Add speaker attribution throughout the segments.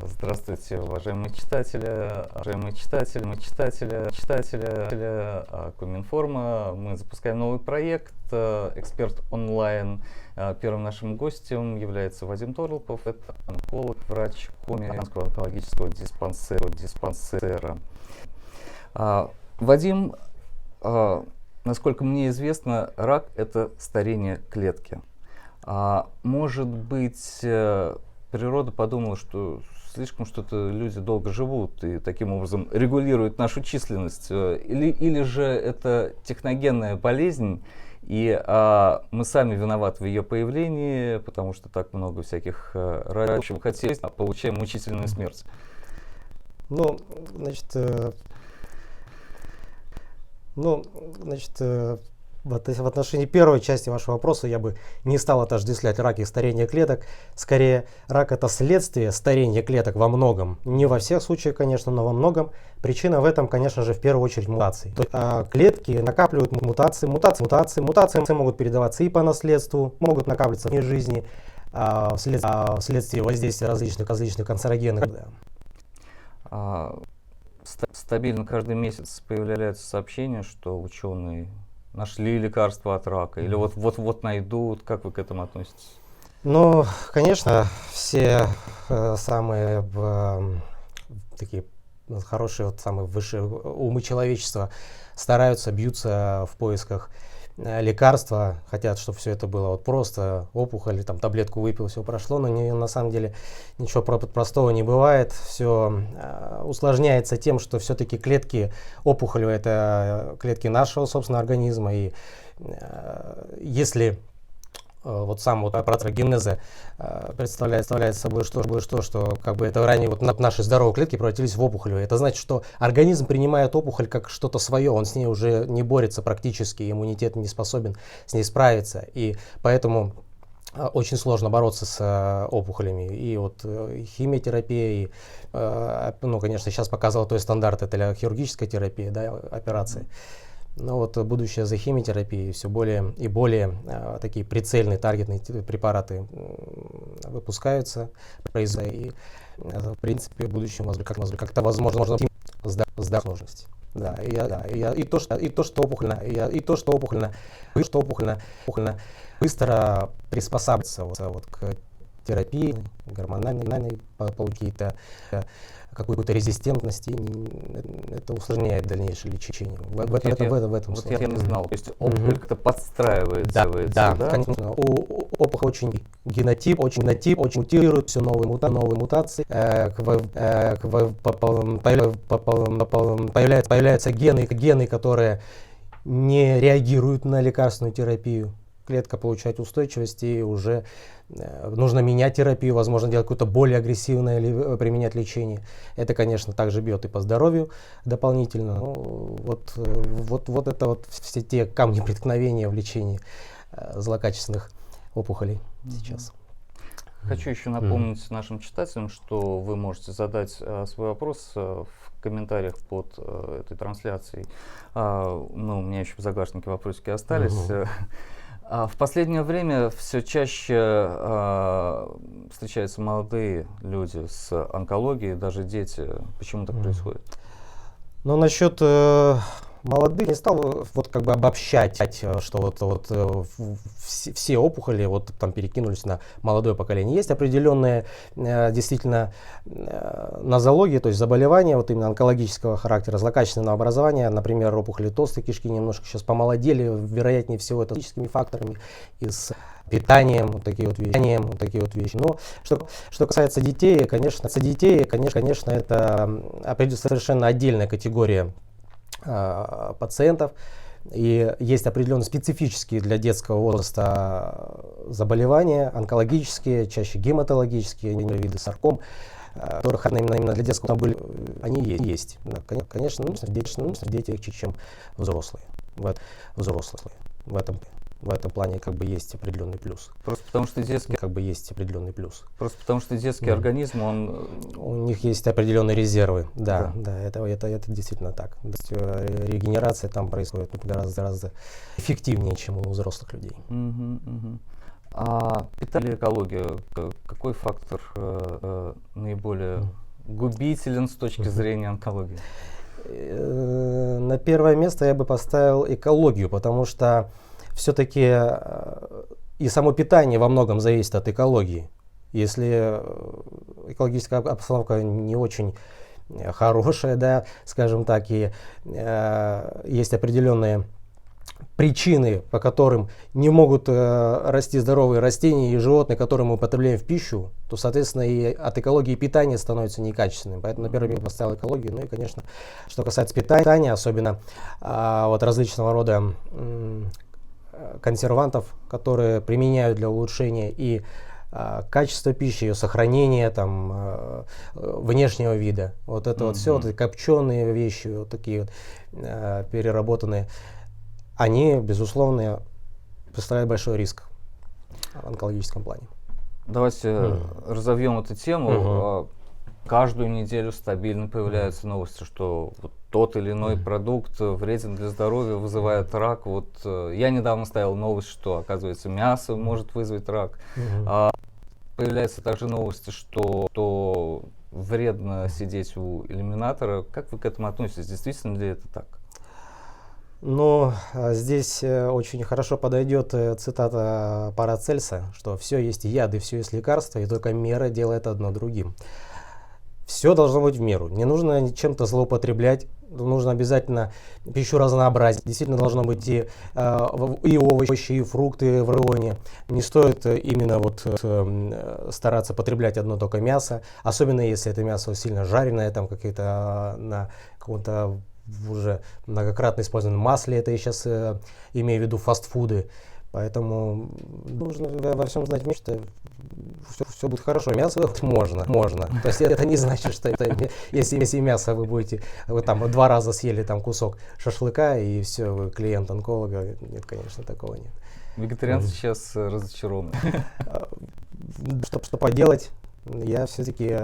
Speaker 1: Здравствуйте, уважаемые читатели Коминформа. Мы запускаем новый проект «Эксперт онлайн». Первым нашим гостем является Вадим Торлопов. Это онколог, врач Коминского онкологического диспансера. Вадим, насколько мне известно, рак – это старение клетки. Может быть, природа подумала, что слишком что-то люди долго живут и таким образом регулируют нашу численность. Или же это техногенная болезнь, и мы сами виноваты в ее появлении, потому что так много всяких рабочих хотелось, а получаем мучительную смерть.
Speaker 2: В отношении первой части вашего вопроса я бы не стал отождествлять рак и старение клеток. Скорее, рак – это следствие старения клеток во многом. Не во всех случаях, конечно, но во многом. Причина в этом, конечно же, в первую очередь мутации. То есть, клетки накапливают мутации. Мутации могут передаваться и по наследству, могут накапливаться вне жизни вследствие воздействия различных канцерогенных.
Speaker 1: Стабильно каждый месяц появляются сообщения, что ученые нашли лекарство от рака, или вот найдут. Как вы к этому относитесь?
Speaker 2: Ну, конечно, все самые такие хорошие, самые высшие умы человечества стараются, бьются в поисках лекарства, хотят, чтобы все это было просто, опухоль, там таблетку выпил, все прошло, но на самом деле ничего простого не бывает. Все усложняется тем, что все-таки клетки опухоли — это клетки нашего собственного организма, и если сам процесс генеза представляет собой что как бы это ранее наши здоровые клетки превратились в опухоль. Это значит, что организм принимает опухоль как что-то свое, он с ней уже не борется практически, иммунитет не способен с ней справиться, и поэтому очень сложно бороться с опухолями. И химиотерапия, конечно, сейчас показал той стандарт, это хирургическая терапия, операции. Но будущее за химиотерапией, все более и более такие прицельные, таргетные препараты выпускаются, и в принципе в будущем как-то возможно сложности. И то, что опухольно быстро приспосабливается к терапии, гормональной какой-то резистентности, это усложняет дальнейшее лечение. В этом
Speaker 1: я не знал. То есть опухоль как-то подстраивается.
Speaker 2: Да, конечно. Опухоль очень генотип, очень мутирует, все новые мутации. Появляются гены, которые не реагируют на лекарственную терапию. Клетка получает устойчивость, и уже нужно менять терапию, возможно, делать какое-то более агрессивное или применять лечение. Это, конечно, также бьет и по здоровью дополнительно. Это все те камни преткновения в лечении злокачественных опухолей сейчас.
Speaker 1: Хочу еще напомнить нашим читателям, что вы можете задать свой вопрос в комментариях под этой трансляцией. У меня еще в загашнике вопросики остались. В последнее время все чаще встречаются молодые люди с онкологией, даже дети. Почему так происходит?
Speaker 2: Насчет молодых не стал обобщать, что все опухоли перекинулись на молодое поколение. Есть определенные действительно нозологии, то есть заболевания именно онкологического характера, злокачественного образования, например, опухоли толстой кишки немножко сейчас помолодели, вероятнее всего это физическими факторами и с питанием, такие вот вещи. Но что касается детей, конечно, это совершенно отдельная категория пациентов, и есть определенные специфические для детского возраста заболевания, онкологические, чаще гематологические, виды сарком, которых именно для детского были, они есть. Конечно, дети легче, чем взрослые. В этом плане есть определенный плюс.
Speaker 1: Просто потому что детский организм,
Speaker 2: у них есть определенные резервы. Да, это действительно так. Регенерация там происходит гораздо эффективнее, чем у взрослых людей.
Speaker 1: А питание или экология, какой фактор наиболее губителен с точки зрения онкологии?
Speaker 2: На первое место я бы поставил экологию, потому что все-таки и само питание во многом зависит от экологии. Если экологическая обстановка не очень хорошая, да, скажем так, и есть определенные причины, по которым не могут расти здоровые растения и животные, которые мы употребляем в пищу, то, соответственно, и от экологии питания становится некачественным. Поэтому на первый место поставил экологию. Ну и, конечно, что касается питания, особенно вот различного рода консервантов, которые применяют для улучшения и качества пищи, ее сохранения, там, внешнего вида. Вот это вот все, вот эти копченые вещи, вот такие вот переработанные, они, безусловно, представляют большой риск в онкологическом плане.
Speaker 1: Давайте разовьем эту тему. Каждую неделю стабильно появляются новости, что вот тот или иной продукт вреден для здоровья, вызывает рак. Вот я недавно ставил новость, что, оказывается, мясо может вызвать рак. Появляются также новости, что вредно сидеть у иллюминатора. Как вы к этому относитесь? Действительно ли это так?
Speaker 2: Ну, здесь очень хорошо подойдет цитата Парацельса, что все есть яды, все есть лекарства, и только мера делает одно другим. Все должно быть в меру. Не нужно чем-то злоупотреблять. Нужно обязательно пищу разнообразить. Действительно должно быть и овощи, и фрукты в рационе. Не стоит именно вот стараться потреблять одно только мясо. Особенно если это мясо сильно жареное, там какие-то на каком-то уже многократно использованном масле. Это я сейчас имею в виду фастфуды. Поэтому нужно во всем знать меру, что все будет хорошо. Мясо можно. То есть это не значит, что это, если мясо вы будете, вы там 2 раза съели там кусок шашлыка и все, вы клиент онколога. Нет, конечно, такого нет.
Speaker 1: Вегетарианцы сейчас разочарованы.
Speaker 2: Что поделать? Я все-таки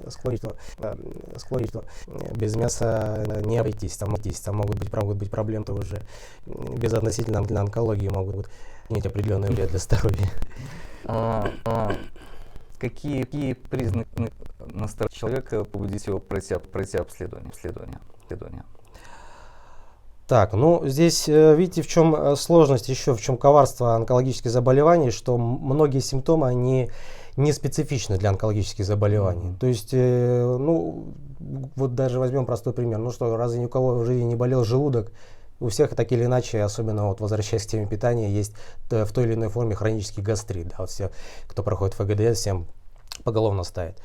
Speaker 2: склонен, что без мяса не обойтись. Там могут быть проблемы уже безотносительно для онкологии, могут иметь определенный вред для здоровья.
Speaker 1: Какие признаки настроения человека побудить его пройти обследование?
Speaker 2: Так, ну здесь видите, в чем сложность, еще в чем коварство онкологических заболеваний, что многие симптомы, они не специфичны для онкологических заболеваний. То есть, ну, вот даже возьмем простой пример. Ну что, разве ни у кого в жизни не болел желудок? У всех так или иначе, особенно вот возвращаясь к теме питания, есть в той или иной форме хронический гастрит. Да, вот все, кто проходит ФГДС, всем поголовно ставит.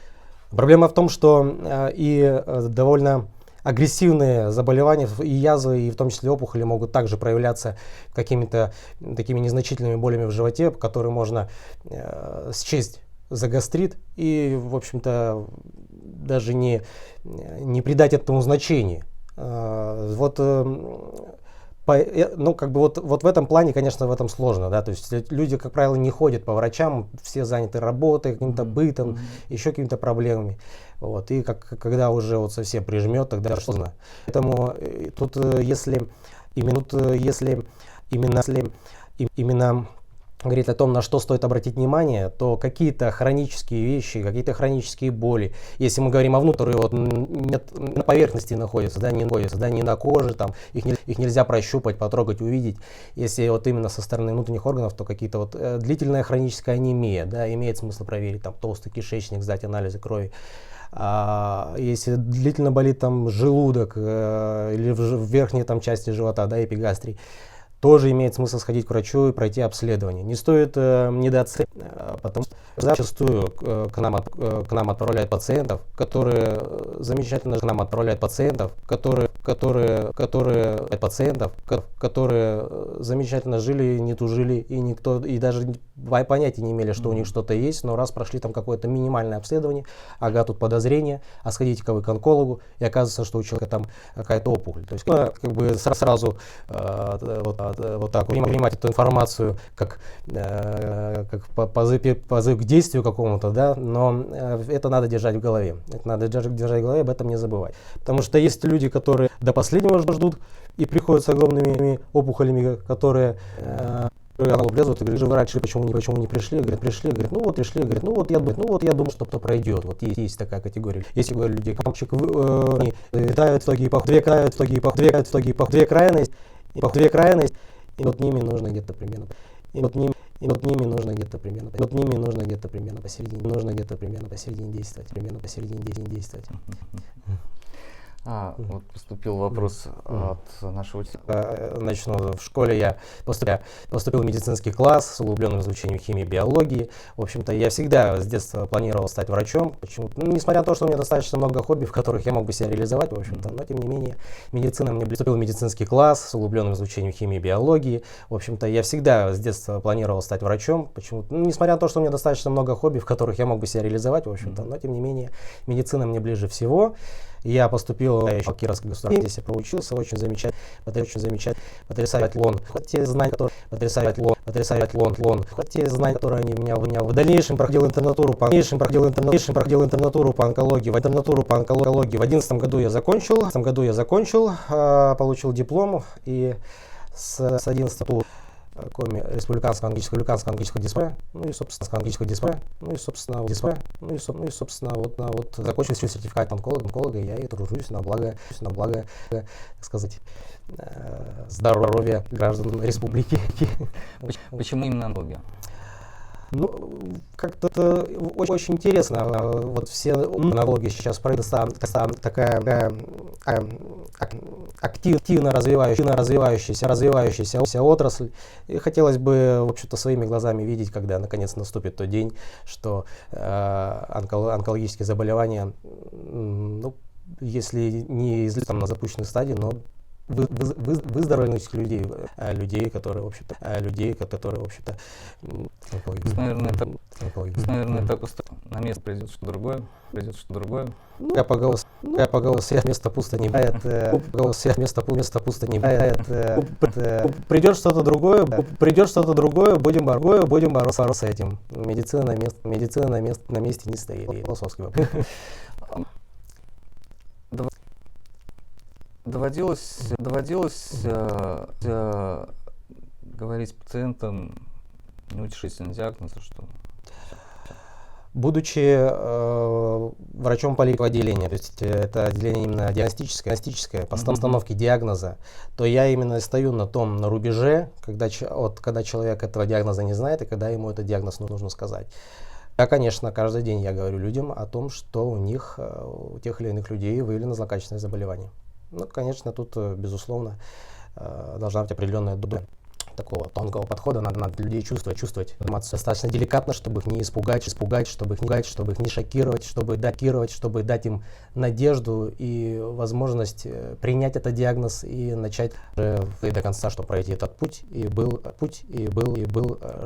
Speaker 2: Проблема в том, что и довольно агрессивные заболевания и язвы, и в том числе опухоли, могут также проявляться какими-то такими незначительными болями в животе, которые можно счесть за гастрит и, в общем-то, даже не придать этому значения. Вот, ну, как бы вот в этом плане, конечно, в этом сложно, да, то есть люди, как правило, не ходят по врачам, все заняты работой, каким-то бытом, еще какими-то проблемами, вот, и когда уже вот совсем прижмет, тогда что знаю. Поэтому тут, если именно говорить о том, на что стоит обратить внимание, то какие-то хронические вещи, какие-то хронические боли, если мы говорим о внутренней, вот нет, на поверхности находятся, да, не на коже, там, их нельзя прощупать, потрогать, увидеть. Если вот именно со стороны внутренних органов, то какие-то вот длительная хроническая анемия, да, имеет смысл проверить, там, толстый кишечник, сдать анализы крови. Если длительно болит там желудок или в верхней там части живота, да, эпигастрий, тоже имеет смысл сходить к врачу и пройти обследование. Не стоит недооценивать, потому что зачастую к нам отправляют пациентов, которые замечательно замечательно жили, не тужили, и никто и даже понятия не имели, что у них что-то есть, но раз прошли там какое-то минимальное обследование, ага, тут подозрение, а сходите-ка вы к онкологу, и оказывается, что у человека там какая-то опухоль. То есть как бы сразу вот так принимать эту информацию как позыв к действию какому-то, да, но это надо держать в голове. Об этом не забывать. Потому что есть люди, которые до последнего ждут и приходят с огромными опухолями, которые лезут и говорят, вы раньше почему не пришли? Говорят, говорят, ну вот пришли, говорят, ну вот я думаю, что кто пройдет. Вот есть такая категория. Если говорю, людей, камчик витают в итоге две крайности, и вот ними нужно где-то примерно. И вот ними нужно где-то примерно посередине действовать.
Speaker 1: Вот поступил вопрос от нашего...
Speaker 2: Начну. В школе я поступил в медицинский класс с углубленным изучением химии и биологии. В общем-то, я всегда с детства планировал стать врачом. Почему-то, несмотря на то, что у меня достаточно много хобби, в которых я мог бы себя реализовать, в общем-то, но тем не менее, медицина мне поступил в медицинский класс с углубленным изучением химии и биологии. В общем-то, я всегда с детства планировал стать врачом. Почему-то, несмотря на то, что у меня достаточно много хобби, в которых я мог бы себя реализовать, в общем-то, но тем не менее, медицина мне ближе всего. Я поступил в Кировский государственный, здесь я проучился, очень замечательно, потрясающий лон. Хотите знать, которые они меня в дальнейшем проходил интернатуру по онкологии. В 2011 году я закончил, получил диплом и с 2011 года республиканского английского дисплея, вот закончил сертификат онколога, я и тружусь на благо, так сказать, здоровья граждан республики.
Speaker 1: Почему именно онкология?
Speaker 2: Ну, как-то это очень интересно. Вот все онкологи сейчас такая активно развивающаяся отрасль. И хотелось бы, в общем-то, своими глазами видеть, когда наконец наступит тот день, что онкологические заболевания, ну, если не там на запущенной стадии, но выздоровленных людей, которые, в общем-то,
Speaker 1: наверное, так устроено. На место придет что другое.
Speaker 2: Ну, я поголос, всех места пусто не бывает. Придет что-то другое, будем бороться с этим. Медицина на месте не стоит. Философский вопрос.
Speaker 1: Доводилось говорить с пациентом, неутешительный диагноз, что?
Speaker 2: Будучи врачом поликлинического отделения, то есть это отделение именно диагностическое, по постановке диагноза, то я именно стою на том рубеже, когда человек этого диагноза не знает и когда ему этот диагноз нужно сказать. Да, конечно, каждый день я говорю людям о том, что у тех или иных людей выявлено злокачественное заболевание. Ну, конечно, тут, безусловно, должна быть определенная доля такого тонкого подхода. Надо людей чувствовать информацию достаточно деликатно, чтобы их не испугать, чтобы их не шокировать, чтобы дать им надежду и возможность принять этот диагноз и начать до конца, чтобы пройти этот путь. И был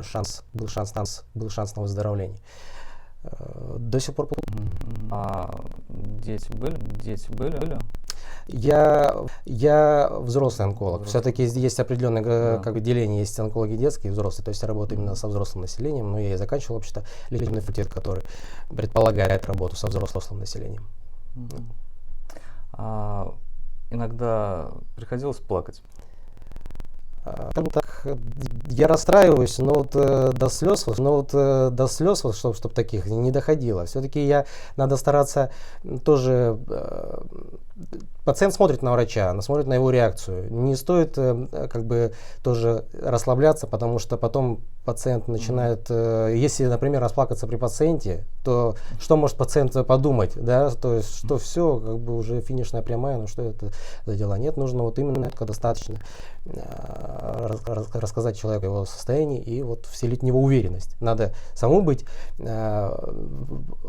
Speaker 2: шанс на выздоровление. До сих пор.
Speaker 1: Дети были?
Speaker 2: Я взрослый онколог. Все-таки есть определенное деление, есть онкологи детские и взрослые. То есть я работаю именно со взрослым населением, но я и заканчивал вообще-то лечебный факультет, который предполагает работу со взрослым населением.
Speaker 1: Иногда приходилось плакать?
Speaker 2: Так, я расстраиваюсь, но вот до слез, чтобы таких не доходило. Все-таки надо стараться тоже. Пациент смотрит на врача, смотрит на его реакцию. Не стоит тоже расслабляться, потому что потом пациент начинает, если, например, расплакаться при пациенте, то что может пациент подумать, да, то есть, что все, уже финишная прямая, ну что это за дела? Нет, нужно вот именно достаточно рассказать человеку о его состоянии и вот вселить в него уверенность. Надо самому быть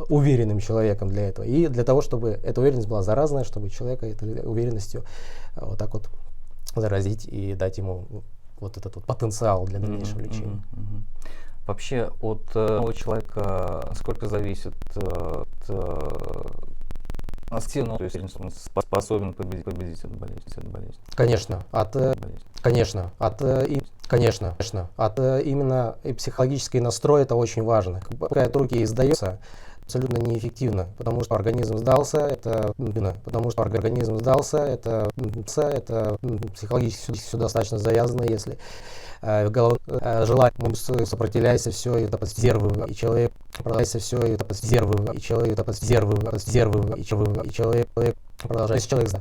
Speaker 2: уверенным человеком для этого. И для того, чтобы эта уверенность была заразная, чтобы человека этой уверенностью вот так вот заразить и дать ему вот этот вот потенциал для дальнейшего лечения.
Speaker 1: Вообще от человека сколько зависит от активного, то есть он способен победить эту болезнь?
Speaker 2: Конечно, именно и психологический настрой это очень важно. Когда руки издаются, абсолютно неэффективно, потому что организм сдался, это психологически все достаточно завязано, если желание сопротивляется, все это под резервы, и человек продолжается все это под резервы, и человек продолжает, если человек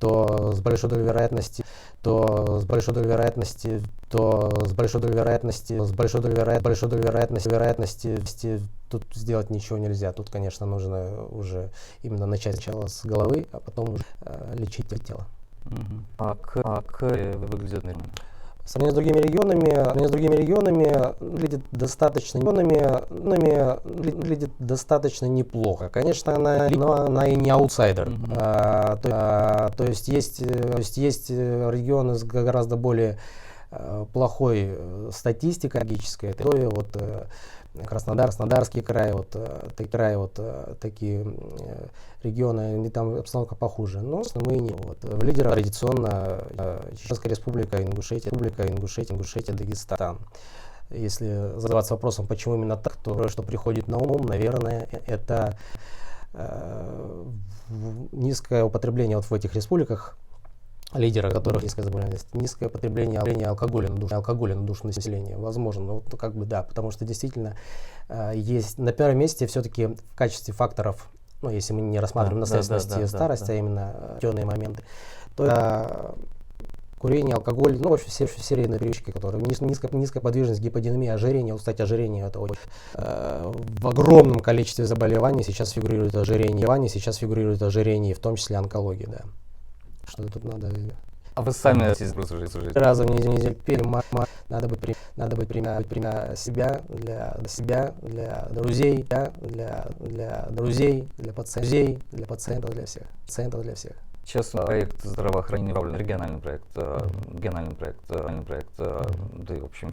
Speaker 2: то с большой долей вероятности тут сделать ничего нельзя. Тут, конечно, нужно уже именно начать сначала с головы, а потом уже лечить тело.
Speaker 1: Как выглядит нормально?
Speaker 2: В сравнении с другими регионами выглядит достаточно неплохо. Конечно, она и не аутсайдер. То есть есть регионы с гораздо более плохой статистикой логической. Это вот Краснодарский край, такие регионы, там обстановка похуже. Но мы не. В лидерах традиционно Чеченская республика, Ингушетия, Дагестан. Если задаваться вопросом, почему именно так, то что приходит на ум, наверное, это низкое употребление в этих республиках, лидера которых низкая заболеваемость, низкое потребление алкоголя на душу населения. Возможно, да, потому что действительно есть на первом месте все-таки в качестве факторов, если мы не рассматриваем наследственность и старость, а именно определенные моменты, то курение, алкоголь, вообще все серийные привычки, которые низкая подвижность, гиподинамия, ожирение. Кстати, ожирение это в огромном количестве заболеваний сейчас фигурирует ожирение, в том числе онкология, да. Что тут надо.
Speaker 1: А вы сами
Speaker 2: раза в неделю надо быть примерно себя, для друзей, для пациентов, для всех.
Speaker 1: Сейчас проект здравоохранения направлен, региональный проект, да и в общем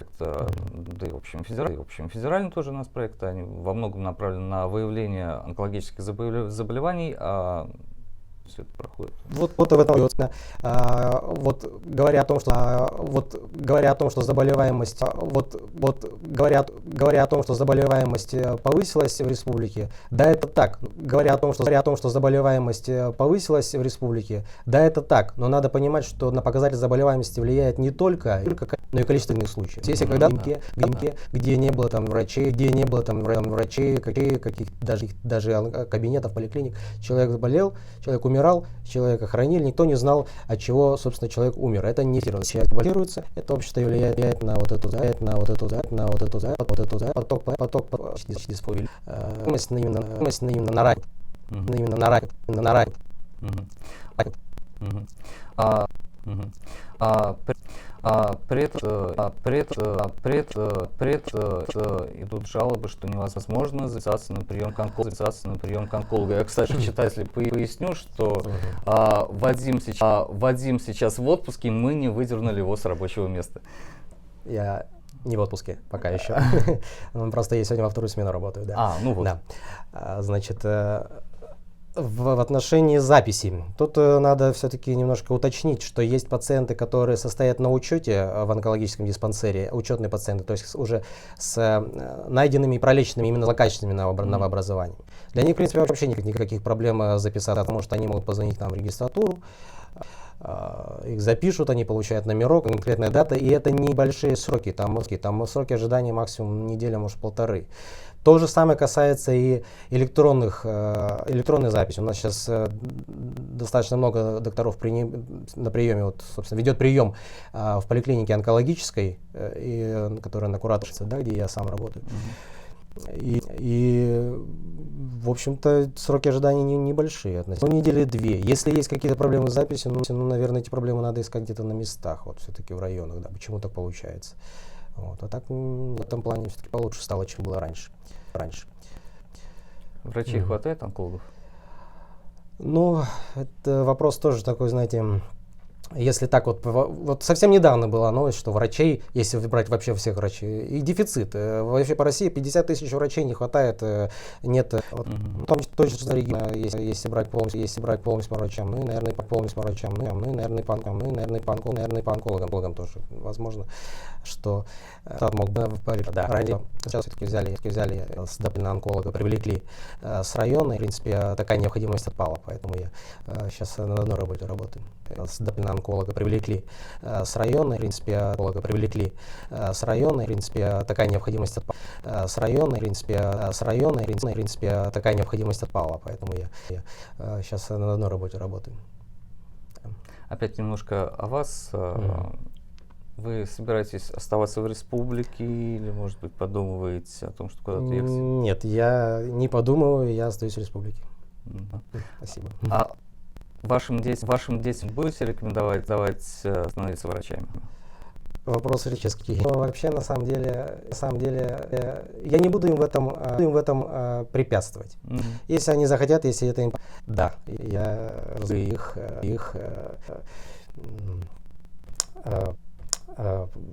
Speaker 1: федеральный тоже у нас проект, они во многом направлены на выявление онкологических заболеваний, все это проходит.
Speaker 2: Вот в этом говоря о том, что заболеваемость повысилась в республике, да, это так. Говоря о том, что заболеваемость повысилась в республике, да, это так. Но надо понимать, что на показатель заболеваемости влияет не только, но и количество иных случаев. Если где не было врачей, каких даже кабинетов, поликлиник, человек заболел, человек умирал, человека хоронили, никто не знал, от чего, собственно, человек умер. Это не фиксируется, это общество влияет на поток именно на рак.
Speaker 1: При этом идут жалобы, что невозможно записаться на прием к онкологу. Я, кстати, читателю поясню, что Вадим сейчас в отпуске, мы не выдернули его с рабочего места.
Speaker 2: Я не в отпуске пока еще. Просто я сегодня во вторую смену работаю. Да.
Speaker 1: Да.
Speaker 2: Значит, в отношении записи. Тут надо все-таки немножко уточнить, что есть пациенты, которые состоят на учете в онкологическом диспансере, учетные пациенты, то есть уже с найденными и пролеченными именно злокачественными новообразованиями. Для них, в принципе, вообще никаких проблем записаться, потому что они могут позвонить нам в регистратуру, их запишут, они получают номерок, конкретная дата, и это небольшие сроки, там сроки ожидания максимум неделя, может полторы. То же самое касается и электронной записи. У нас сейчас достаточно много докторов на приеме, собственно, ведет прием в поликлинике онкологической, которая на Куратовщице, где я сам работаю. И в общем-то, сроки ожидания небольшие относительно. Недели две. Если есть какие-то проблемы с записью, наверное, эти проблемы надо искать где-то на местах, все-таки в районах, почему так получается. А так в этом плане все-таки получше стало, чем было раньше.
Speaker 1: Врачей хватает онкологов?
Speaker 2: Это вопрос тоже такой, знаете, Если так вот совсем недавно была новость, что врачей, если брать вообще всех врачей, и дефицит. Вообще по России 50 тысяч врачей не хватает, нет. Вот, в том числе точно за регион, если брать полностью по врачам, ну и, наверное, полностью по врачам, ну и, наверное, по онкологам тоже возможно, что мог бы да, радио. Сейчас все-таки взяли с онколога, привлекли с района, и, в принципе, такая необходимость отпала, поэтому я сейчас на одной работе работаю. С онколога привлекли с района, в принципе, такая необходимость отпала. С района, в принципе, такая необходимость отпала, поэтому я сейчас на одной работе работаю.
Speaker 1: Опять немножко о вас. Вы собираетесь оставаться в республике или, может быть, подумываете о том, что куда-то ехать?
Speaker 2: Нет, я не подумываю, я остаюсь в республике. Спасибо.
Speaker 1: А вашим детям будете рекомендовать становиться врачами?
Speaker 2: Вопрос риторический. Но вообще, на самом деле, я не буду им в этом препятствовать. Если они захотят, если это им... Да, я их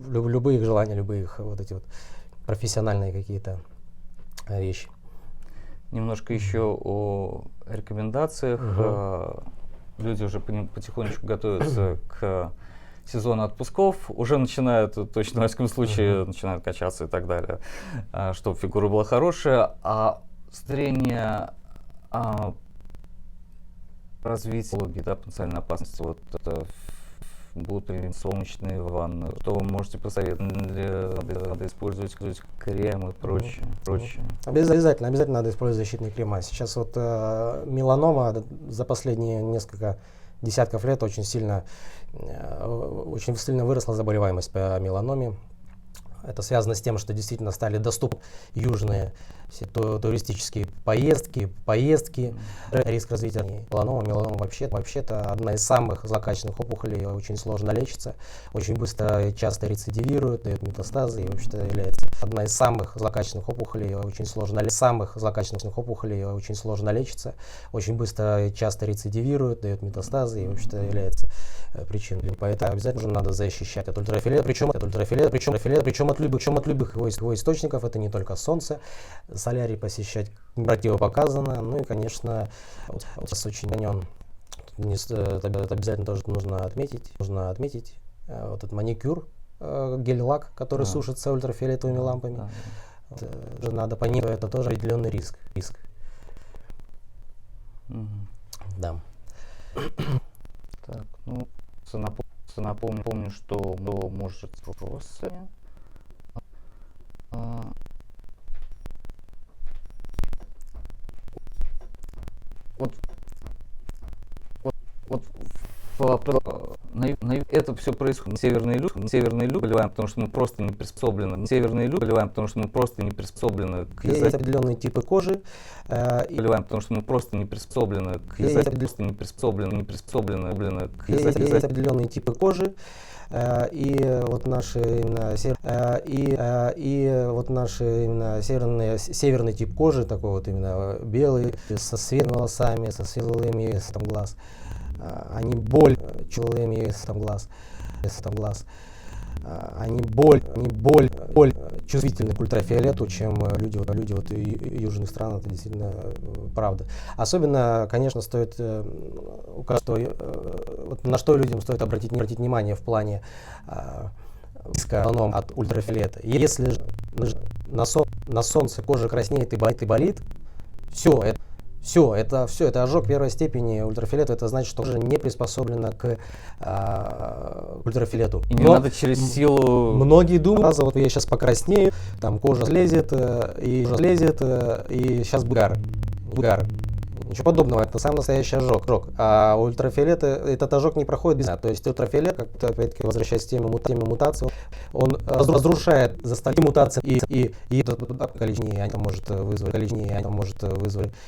Speaker 2: любые их желания, любые их вот эти вот профессиональные какие-то вещи.
Speaker 1: Немножко еще о рекомендациях. Люди уже потихонечку готовятся к сезону отпусков, уже начинают, точно, во всяком случае, начинают качаться и так далее, чтобы фигура была хорошая. А с зрения развития да, потенциальной опасности, вот это будут солнечные ванны, что вы можете посоветовать? Надо использовать крем и прочее.
Speaker 2: Обязательно надо использовать защитные крема. Сейчас вот меланома за последние несколько десятков лет очень сильно выросла заболеваемость по меланоме. Это связано с тем, что действительно стали доступны южные все туристические поездки, риск развития меланома вообще-то одна из самых злокачественных опухолей, очень сложно лечится, очень быстро и часто рецидивирует, дает метастазы и вообще-то является одна из самых злокачественных опухолей, очень сложно лечится, очень быстро и часто рецидивирует, дает метастазы и вообще-то является причиной. Поэтому обязательно надо защищать от ультрафиолета, причем от любых его источников, это не только солнце. Солярий посещать противопоказано. Ну и, конечно, сейчас очень ранен. Это обязательно тоже нужно отметить. Вот этот маникюр, гель-лак, который сушится ультрафиолетовыми лампами. Надо понимать, что это тоже определенный риск. Да.
Speaker 1: Так, ну, напомню, что вы можете вопросы. Это все происходит. Северные люди заболеваем, потому что мы просто не приспособлены. К
Speaker 2: есть определенные типы кожи.
Speaker 1: Заболеваем, потому что мы просто не приспособлены к
Speaker 2: есть определенные типы кожи. И вот наши именно северный тип кожи, такой вот именно белый, со светлыми волосами, со светлыми глаз. Они более чувствительны к ультрафиолету, чем люди вот южных стран, это действительно правда. Особенно, конечно, стоит указать, вот на что людям стоит обратить внимание в плане риска от ультрафиолета. Если на солнце кожа краснеет и болит, это ожог первой степени ультрафиолета, это значит, что кожа не приспособлена к ультрафиолету.
Speaker 1: И не надо через силу.
Speaker 2: Многие думают, вот я сейчас покраснею, там кожа слезет, и сейчас будет гар. Ничего подобного, это самый настоящий ожог. А ультрафиолет, этот ожог не проходит без... То есть ультрафиолет, как опять-таки возвращаясь к теме мутации, он разрушает, заставляет мутации и количество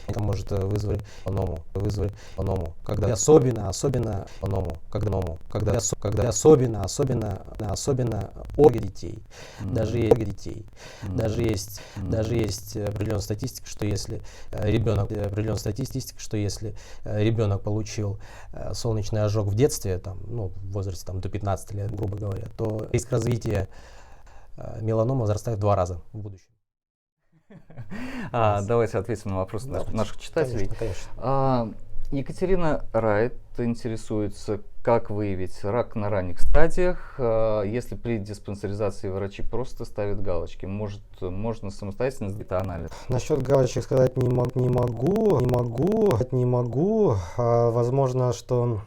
Speaker 2: это может вызвать аному. Когда особенно у детей. Даже есть определенная статистика, что если ребенок статистика, что если ребенок получил солнечный ожог в детстве, там, ну, в возрасте там, до 15 лет, грубо говоря, то риск развития меланомы возрастает в 2 раза в будущем.
Speaker 1: Давайте ответим на вопросы наших читателей.
Speaker 2: Конечно.
Speaker 1: Екатерина Райт интересуется, как выявить рак на ранних стадиях, если при диспансеризации врачи просто ставят галочки. Можно самостоятельно сделать анализ?
Speaker 2: Насчет галочек сказать не могу. Возможно, что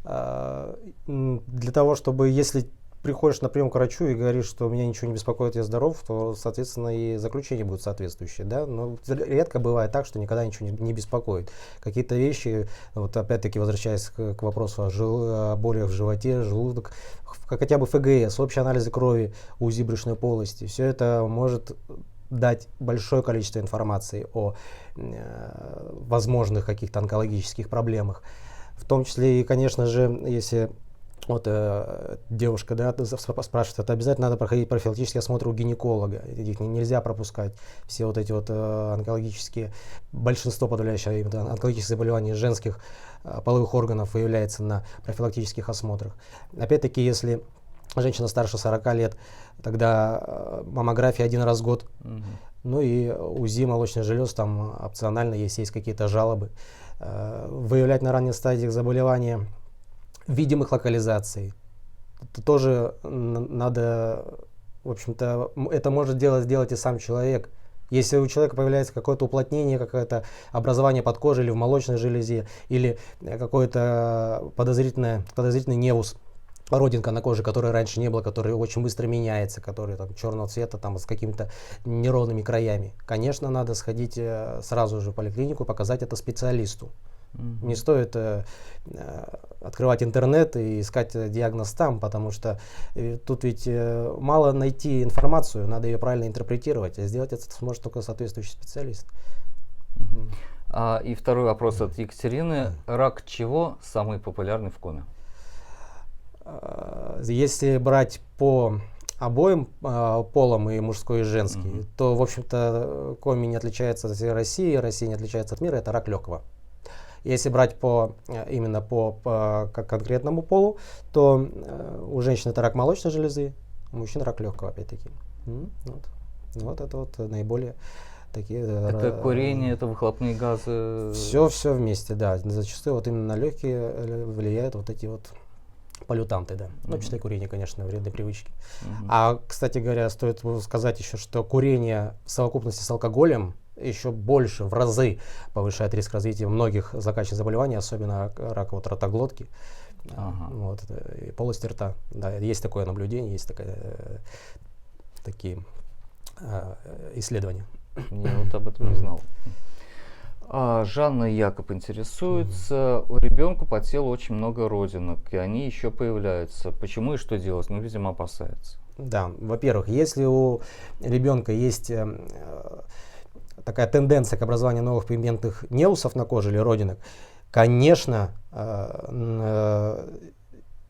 Speaker 2: для того, чтобы, если приходишь на прием к врачу и говоришь, что меня ничего не беспокоит, я здоров, то, соответственно, и заключение будет соответствующее, да, но редко бывает так, что никогда ничего не беспокоит. Какие-то вещи, вот опять-таки возвращаясь к вопросу о болях в животе, желудок, хотя бы ФГС, общие анализы крови, УЗИ брюшной полости, все это может дать большое количество информации о возможных каких-то онкологических проблемах. В том числе и, конечно же, если вот девушка, да, спрашивает, это обязательно надо проходить профилактический осмотр у гинеколога. Их нельзя пропускать. Все вот эти вот онкологические, большинство подавляющее онкологических заболеваний женских половых органов выявляется на профилактических осмотрах. Опять-таки, если женщина старше 40 лет, тогда маммография 1 раз в год. Ну и УЗИ молочных желез, там опционально, если есть какие-то жалобы. Выявлять на ранних стадиях заболевания видимых локализаций. Это тоже надо, в общем-то, это может сделать и сам человек. Если у человека появляется какое-то уплотнение, какое-то образование под кожей или в молочной железе, или какой-то подозрительный невус, родинка на коже, которой раньше не было, которая очень быстро меняется, которая там черного цвета, там, с какими-то неровными краями. Конечно, надо сходить сразу же в поликлинику и показать это специалисту. Не стоит открывать интернет и искать диагноз там, потому что тут ведь мало найти информацию, надо ее правильно интерпретировать, а сделать это сможет только соответствующий специалист.
Speaker 1: И второй вопрос от Екатерины. Рак чего самый популярный в коме?
Speaker 2: Если брать по обоим полам, и мужской, и женский, то, в общем-то, коми не отличается от России, Россия не отличается от мира, это рак легкого. Если брать именно по конкретному полу, то у женщин это рак молочной железы, у мужчин рак легкого, опять-таки. Вот это вот наиболее такие...
Speaker 1: Это курение, это выхлопные газы?
Speaker 2: Все вместе, да. Зачастую вот именно на легкие влияют вот эти вот полютанты, да. Ну, в числе курение, конечно, вредные привычки. А, кстати говоря, стоит сказать еще, что курение в совокупности с алкоголем еще больше, в разы повышает риск развития многих злокачественных заболеваний, особенно рак вот ротоглотки, вот, и полости рта. Да, есть такое наблюдение, есть такие исследования.
Speaker 1: Я вот об этом не знал. Жанна Якоб интересуется, у ребенка по телу очень много родинок, и они еще появляются. Почему и что делать? Ну, видимо, опасается.
Speaker 2: Да, во-первых, если у ребенка есть такая тенденция к образованию новых пигментных неусов на коже или родинок, конечно,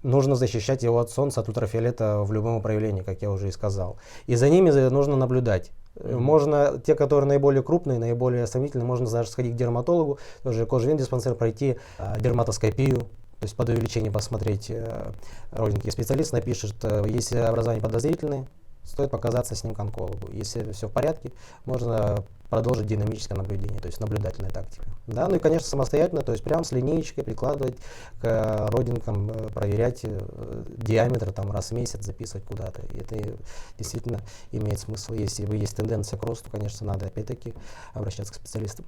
Speaker 2: нужно защищать его от солнца, от ультрафиолета в любом проявлении, как я уже и сказал. И за ними нужно наблюдать. Можно, те, которые наиболее крупные, наиболее сомнительные, можно даже сходить к дерматологу, тоже кожевенный диспансер, пройти дерматоскопию, то есть под увеличение посмотреть родинки. Специалист напишет, если образование подозрительное, стоит показаться с ним к онкологу. Если все в порядке, можно продолжить динамическое наблюдение, то есть наблюдательная тактика. Да, ну и, конечно, самостоятельно, то есть прям с линеечкой прикладывать к родинкам, проверять диаметр там, раз в месяц, записывать куда-то. И это действительно имеет смысл. Если есть тенденция к росту, конечно, надо опять-таки обращаться к специалистам.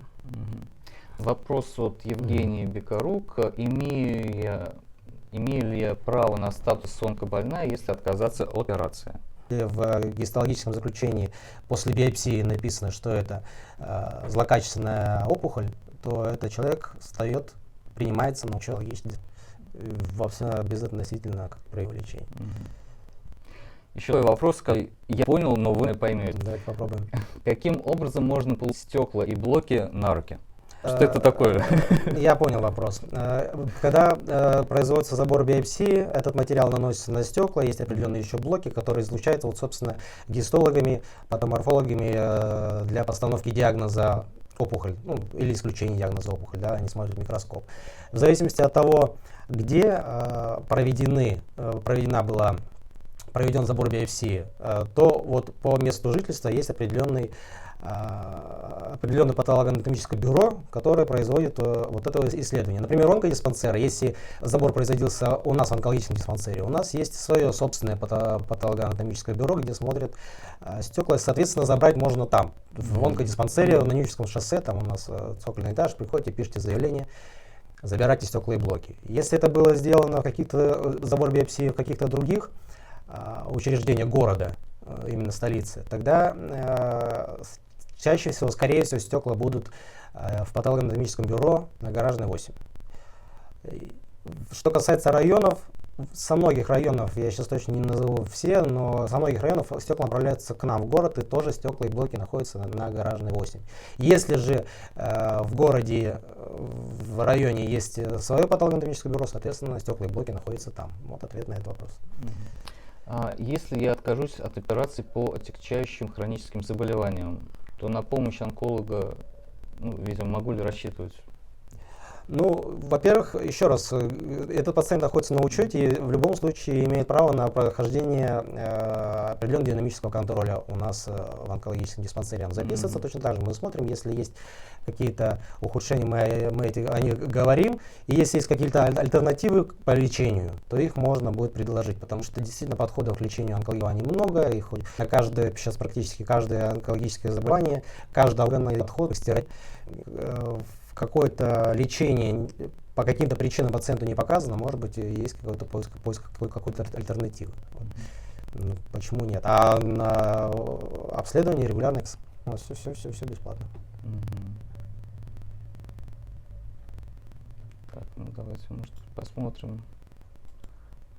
Speaker 1: Вопрос от Евгении Бекарук. Имею ли я право на статус онкобольная, если отказаться от операции?
Speaker 2: В гистологическом заключении после биопсии написано, что это злокачественная опухоль, то этот человек встает, принимается, но что есть безотносительно как привлечение.
Speaker 1: Еще такой вопрос, я понял, но вы поймете.
Speaker 2: Давайте попробуем.
Speaker 1: Каким образом можно получить стекла и блоки на руки? Что это такое?
Speaker 2: Я понял вопрос. Когда производится забор биопсии, этот материал наносится на стекла, есть определенные еще блоки, которые излучаются, вот, собственно, гистологами, патоморфологами для постановки диагноза опухоль, ну, или исключение диагноза опухоль, да, они смотрят в микроскоп. В зависимости от того, где проведен забор биопсии, то вот по месту жительства есть определенное патологоанатомическое бюро, которое производит вот это исследование. Например, онкодиспансер, если забор производился у нас в онкологическом диспансере, у нас есть свое собственное патологоанатомическое бюро, где смотрят стекла, соответственно, забрать можно там. В онкодиспансере на Ньюческом шоссе, там у нас цокольный этаж, приходите, пишите заявление, забирайте стекла и блоки. Если это было сделано забор биопсии в каких-то других учреждениях города, именно столицы, тогда чаще всего, скорее всего, стекла будут в патологоанатомическом бюро на Гаражной 8. Что касается районов, со многих районов, я сейчас точно не назову все, но со многих районов стекла направляются к нам в город, и тоже стекла и блоки находятся на Гаражной 8. Если же в городе, в районе есть свое патологоанатомическое бюро, соответственно, стекла и блоки находятся там. Вот ответ на этот вопрос.
Speaker 1: Если я откажусь от операций по отягчающим хроническим заболеваниям, то на помощь онколога, видимо, могу ли рассчитывать?
Speaker 2: Ну, во-первых, еще раз, этот пациент находится на учете и в любом случае имеет право на прохождение определенного динамического контроля у нас в онкологическом диспансере. Он записывается точно так же. Мы смотрим, если есть какие-то ухудшения, мы о них говорим. И если есть какие-то альтернативы по лечению, то их можно будет предложить, потому что действительно подходов к лечению онкологии много. И на каждое, сейчас практически каждое онкологическое заболевание, каждый органный подход стирать какое-то лечение по каким-то причинам пациенту не показано, может быть, есть какой-то поиск какой-то альтернативы. Вот. Почему нет? А на обследование регулярно все бесплатно.
Speaker 1: Так, давайте, может, посмотрим,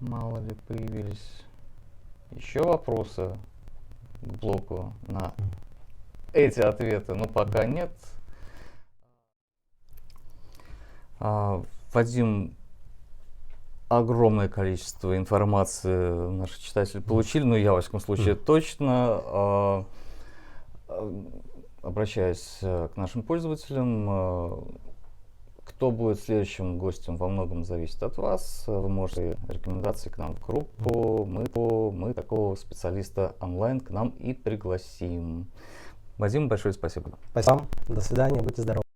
Speaker 1: мало ли появились еще вопросы к блоку на эти ответы, но пока нет. Вадим, огромное количество информации наши читатели получили, но я, во всяком случае, точно. Обращаюсь к нашим пользователям. Кто будет следующим гостем, во многом зависит от вас. Вы можете рекомендации к нам в группу. Мы такого специалиста онлайн к нам и пригласим. Вадим, большое спасибо.
Speaker 2: Спасибо. До свидания. Будьте здоровы.